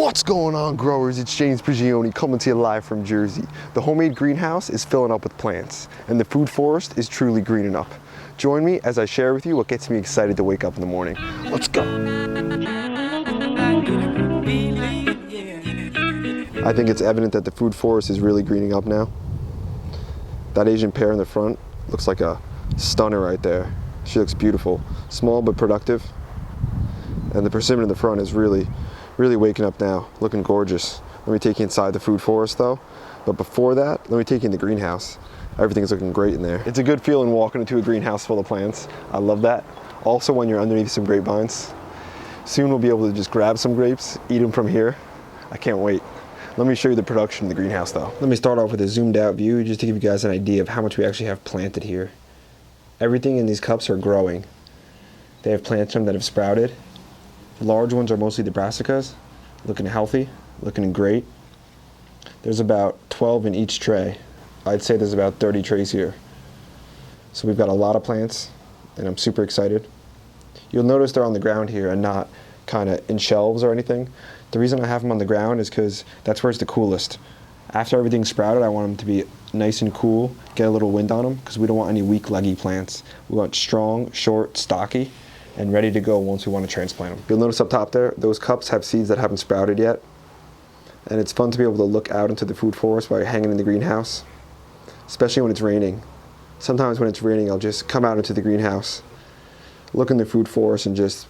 What's going on, growers? It's James Prigioni coming to you live from Jersey. The homemade greenhouse is filling up with plants, and the food forest is truly greening up. Join me as I share with you what gets me excited to wake up in the morning. Let's go! I think it's evident that the food forest is really greening up now. That Asian pear in the front looks like a stunner right there. She looks beautiful. Small but productive. And the persimmon in the front is really waking up now, looking gorgeous. Let me take you inside the food forest though. But before that, let me take you in the greenhouse. Everything's looking great in there. It's a good feeling walking into a greenhouse full of plants. I love that. Also when you're underneath some grapevines. Soon we'll be able to just grab some grapes, eat them from here. I can't wait. Let me show you the production in the greenhouse though. Let me start off with a zoomed out view just to give you guys an idea of how much we actually have planted here. Everything in these cups are growing. They have plants in them that have sprouted. The large ones are mostly the brassicas, looking healthy, looking great. There's about 12 in each tray. I'd say there's about 30 trays here. So we've got a lot of plants, and I'm super excited. You'll notice they're on the ground here and not kind of in shelves or anything. The reason I have them on the ground is because that's where it's the coolest. After everything's sprouted, I want them to be nice and cool, get a little wind on them, because we don't want any weak, leggy plants. We want strong, short, stocky, and ready to go once we want to transplant them. You'll notice up top there, those cups have seeds that haven't sprouted yet. And it's fun to be able to look out into the food forest while you're hanging in the greenhouse, especially when it's raining. Sometimes when it's raining, I'll just come out into the greenhouse, look in the food forest, and just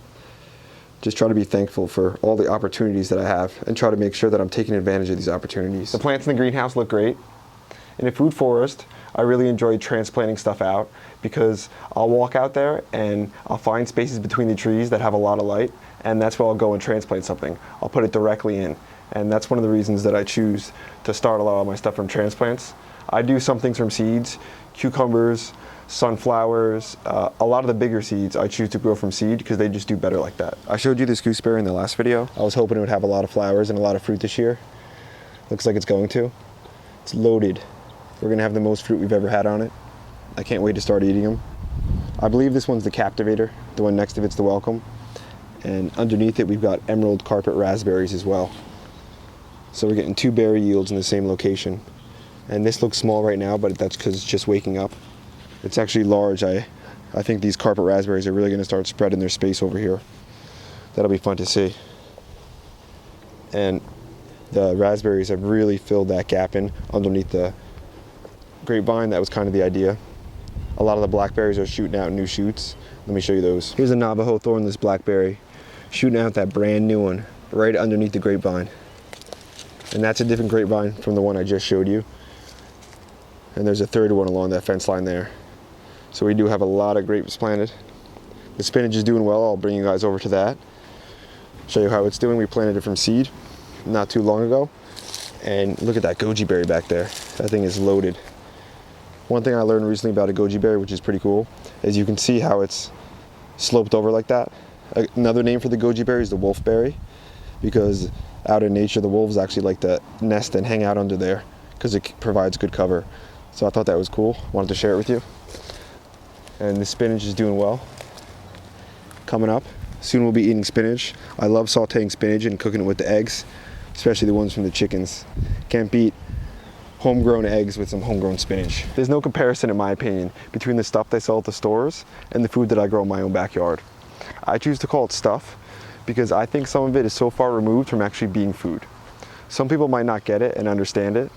try to be thankful for all the opportunities that I have and try to make sure that I'm taking advantage of these opportunities. The plants in the greenhouse look great. In the food forest, I really enjoy transplanting stuff out because I'll walk out there and I'll find spaces between the trees that have a lot of light, and that's where I'll go and transplant something. I'll put it directly in, and that's one of the reasons that I choose to start a lot of my stuff from transplants. I do some things from seeds, cucumbers, sunflowers, a lot of the bigger seeds I choose to grow from seed because they just do better like that. I showed you this gooseberry in the last video. I was hoping it would have a lot of flowers and a lot of fruit this year. Looks like it's going to. It's loaded. We're gonna have the most fruit we've ever had on it. I can't wait to start eating them. I believe this one's the Captivator. The one next to it's the Welcome. And underneath it, we've got Emerald Carpet Raspberries as well. So we're getting two berry yields in the same location. And this looks small right now, but that's because it's just waking up. It's actually large. I think these carpet raspberries are really gonna start spreading their space over here. That'll be fun to see. And the raspberries have really filled that gap in underneath the grapevine. That was kind of the idea. A lot of the blackberries are shooting out new shoots. Let me show you those. Here's a Navajo thornless blackberry shooting out that brand new one right underneath the grapevine. And that's a different grapevine from the one I just showed you. And there's a third one along that fence line there. So we do have a lot of grapes planted. The spinach is doing well. I'll bring you guys over to that. Show you how it's doing. We planted it from seed not too long ago. And look at that goji berry back there. That thing is loaded. One thing I learned recently about a goji berry, which is pretty cool, is you can see how it's sloped over like that. Another name for the goji berry is the wolf berry, because out in nature, the wolves actually like to nest and hang out under there because it provides good cover. So I thought that was cool. Wanted to share it with you. And the spinach is doing well. Coming up, soon we'll be eating spinach. I love sauteing spinach and cooking it with the eggs, especially the ones from the chickens. Can't beat homegrown eggs with some homegrown spinach. There's no comparison, in my opinion, between the stuff they sell at the stores and the food that I grow in my own backyard. I choose to call it stuff because I think some of it is so far removed from actually being food. Some people might not get it and understand it,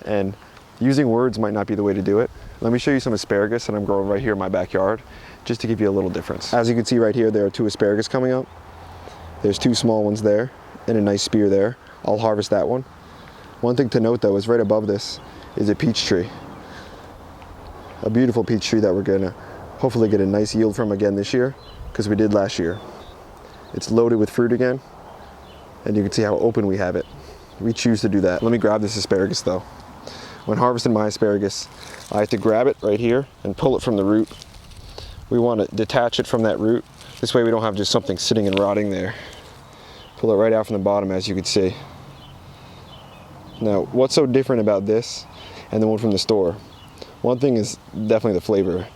and using words might not be the way to do it. Let me show you some asparagus that I'm growing right here in my backyard, just to give you a little difference. As you can see right here, there are two asparagus coming up. There's two small ones there and a nice spear there. I'll harvest that one. One thing to note though is right above this is a peach tree. A beautiful peach tree that we're gonna hopefully get a nice yield from again this year, because we did last year. It's loaded with fruit again, and you can see how open we have it. We choose to do that. Let me grab this asparagus though. When harvesting my asparagus, I have to grab it right here and pull it from the root. We want to detach it from that root. This way we don't have just something sitting and rotting there. Pull it right out from the bottom, as you can see. Now, what's so different about this and the one from the store? One thing is definitely the flavor,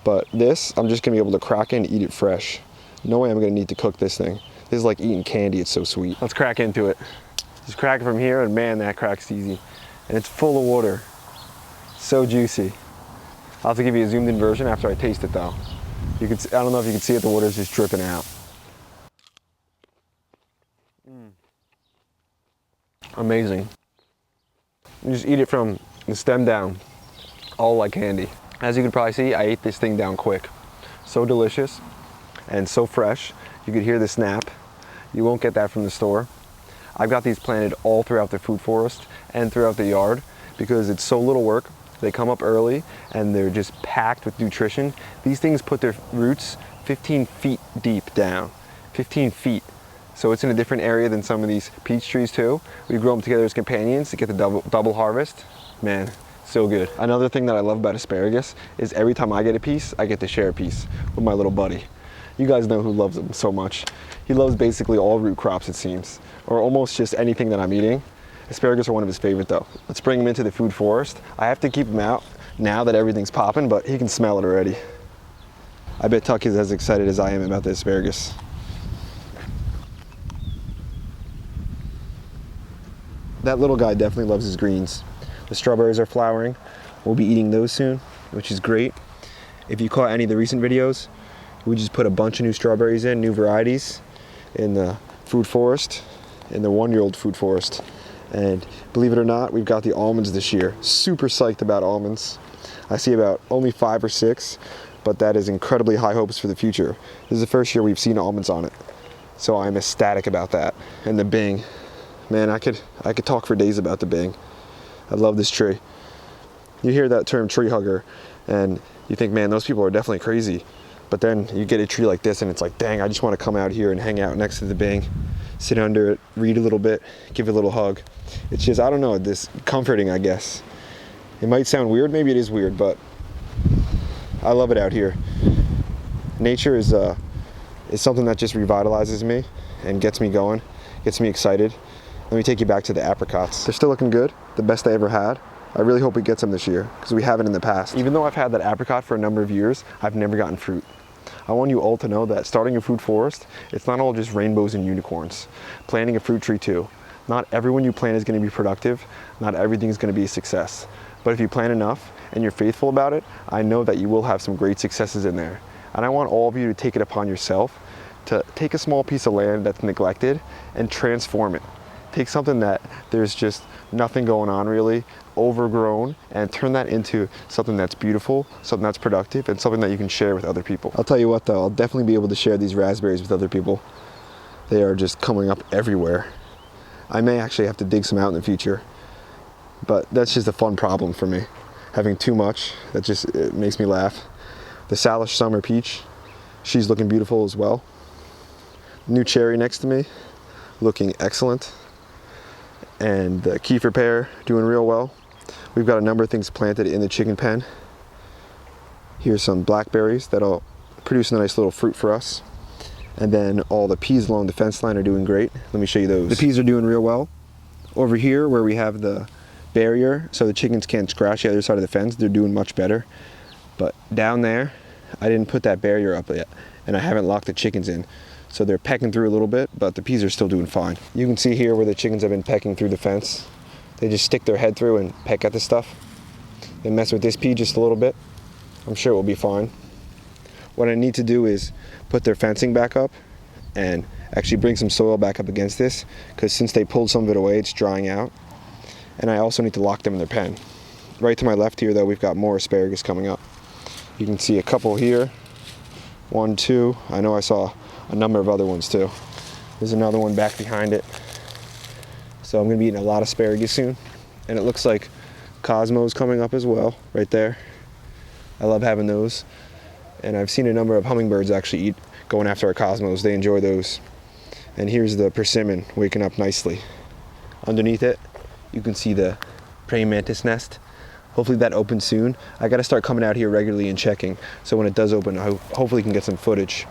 but this, I'm just gonna be able to crack it and eat it fresh. No way I'm gonna need to cook this thing. This is like eating candy, it's so sweet. Let's crack into it. Just crack it from here, and man, that cracks easy. And it's full of water. So juicy. I'll have to give you a zoomed in version after I taste it though. I don't know if you can see it, the water's just dripping out. Amazing. You just eat it from the stem down, all like candy. As you can probably see, I ate this thing down quick. So delicious and so fresh. You could hear the snap. You won't get that from the store. I've got these planted all throughout the food forest and throughout the yard because it's so little work. They come up early and they're just packed with nutrition. These things put their roots 15 feet deep down, 15 feet. So it's in a different area than some of these peach trees too. We grow them together as companions to get the double harvest. Man, so good. Another thing that I love about asparagus is every time I get a piece, I get to share a piece with my little buddy. You guys know who loves them so much. He loves basically all root crops, it seems, or almost just anything that I'm eating. Asparagus are one of his favorite though. Let's bring him into the food forest. I have to keep him out now that everything's popping, but he can smell it already. I bet Tuck is as excited as I am about the asparagus. That little guy definitely loves his greens. The strawberries are flowering. We'll be eating those soon, which is great. If you caught any of the recent videos, we just put a bunch of new strawberries in, new varieties in the food forest, in the 1-year-old food forest. And believe it or not, we've got the almonds this year. Super psyched about almonds. I see about only 5 or 6, but that is incredibly high hopes for the future. This is the first year we've seen almonds on it. So I'm ecstatic about that. And the Bing. Man, I could talk for days about the Bing. I love this tree. You hear that term tree hugger and you think, man, those people are definitely crazy. But then you get a tree like this and it's like, dang, I just want to come out here and hang out next to the Bing, sit under it, read a little bit, give it a little hug. It's just, I don't know, this comforting, I guess. It might sound weird, maybe it is weird, but I love it out here. Nature is something that just revitalizes me and gets me going, gets me excited. Let me take you back to the apricots. They're still looking good, the best I ever had. I really hope we get some this year because we haven't in the past. Even though I've had that apricot for a number of years, I've never gotten fruit. I want you all to know that starting a food forest, it's not all just rainbows and unicorns. Planting a fruit tree too. Not everyone you plant is going to be productive. Not everything is going to be a success. But if you plant enough and you're faithful about it, I know that you will have some great successes in there. And I want all of you to take it upon yourself to take a small piece of land that's neglected and transform it. Take something that there's just nothing going on really, overgrown, and turn that into something that's beautiful, something that's productive, and something that you can share with other people. I'll tell you what though, I'll definitely be able to share these raspberries with other people. They are just coming up everywhere. I may actually have to dig some out in the future, but that's just a fun problem for me. Having too much, it makes me laugh. The Salish Summer Peach, she's looking beautiful as well. New cherry next to me, looking excellent. And the kefir pear doing real well. We've got a number of things planted in the chicken pen. Here's some blackberries that'll produce a nice little fruit for us. And then all the peas along the fence line are doing great. Let me show you those. The peas are doing real well. Over here where we have the barrier so the chickens can't scratch the other side of the fence, they're doing much better. But down there, I didn't put that barrier up yet and I haven't locked the chickens in. So they're pecking through a little bit, but the peas are still doing fine. You can see here where the chickens have been pecking through the fence. They just stick their head through and peck at the stuff. They mess with this pea just a little bit. I'm sure it will be fine. What I need to do is put their fencing back up and actually bring some soil back up against this, because since they pulled some of it away, it's drying out. And I also need to lock them in their pen. Right to my left here though, we've got more asparagus coming up. You can see a couple here. 1, 2, I know I saw a number of other ones too. There's another one back behind it. So I'm gonna be eating a lot of asparagus soon. And it looks like Cosmo's coming up as well, right there. I love having those. And I've seen a number of hummingbirds actually going after our Cosmos. They enjoy those. And here's the persimmon waking up nicely. Underneath it, you can see the praying mantis nest. Hopefully that opens soon. I gotta start coming out here regularly and checking. So when it does open, I hopefully can get some footage.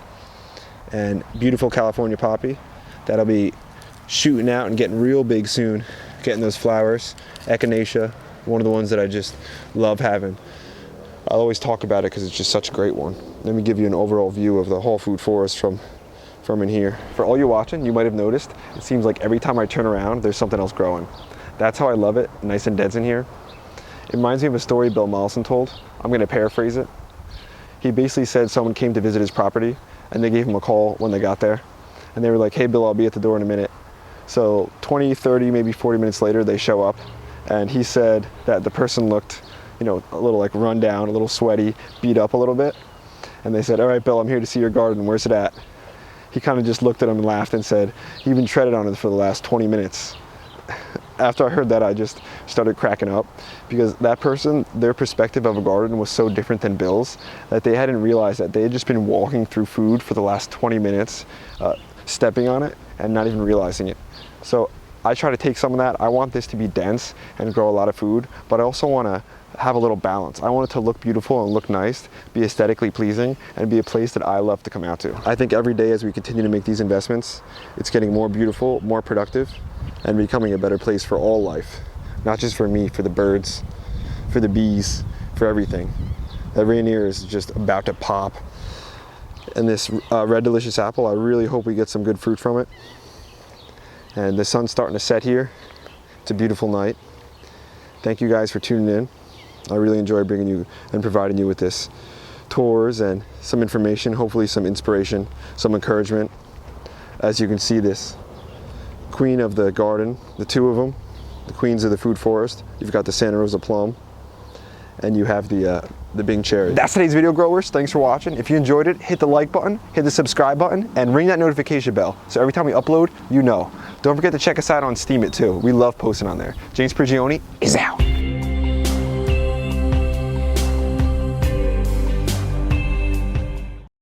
And beautiful California poppy. That'll be shooting out and getting real big soon. Getting those flowers. Echinacea, one of the ones that I just love having. I always talk about it because it's just such a great one. Let me give you an overall view of the whole food forest from from in here. For all you watching, you might have noticed, it seems like every time I turn around, there's something else growing. That's how I love it, nice and dead in here. It reminds me of a story Bill Mollison told. I'm gonna paraphrase it. He basically said someone came to visit his property and they gave him a call when they got there. And they were like, hey Bill, I'll be at the door in a minute. So 20, 30, maybe 40 minutes later, they show up. And he said that the person looked, you know, a little like run down, a little sweaty, beat up a little bit. And they said, all right, Bill, I'm here to see your garden. Where's it at? He kind of just looked at him and laughed and said, you've been treaded on it for the last 20 minutes. After I heard that, I just started cracking up because that person, their perspective of a garden was so different than Bill's that they hadn't realized that they had just been walking through food for the last 20 minutes, stepping on it and not even realizing it. So I try to take some of that. I want this to be dense and grow a lot of food, but I also want to have a little balance. I want it to look beautiful and look nice, be aesthetically pleasing, and be a place that I love to come out to. I think every day as we continue to make these investments, it's getting more beautiful, more productive, and becoming a better place for all life. Not just for me, for the birds, for the bees, for everything. That Rainier is just about to pop. And this red delicious apple, I really hope we get some good fruit from it. And the sun's starting to set here. It's a beautiful night. Thank you guys for tuning in. I really enjoy bringing you and providing you with this tours and some information, hopefully some inspiration, some encouragement. As you can see, this queen of the garden, the two of them, the queens of the food forest. You've got the Santa Rosa plum, and you have the Bing cherry. That's today's video, growers. Thanks for watching. If you enjoyed it, hit the like button, hit the subscribe button, and ring that notification bell. So every time we upload, you know. Don't forget to check us out on Steam It too. We love posting on there. James Prigioni is out.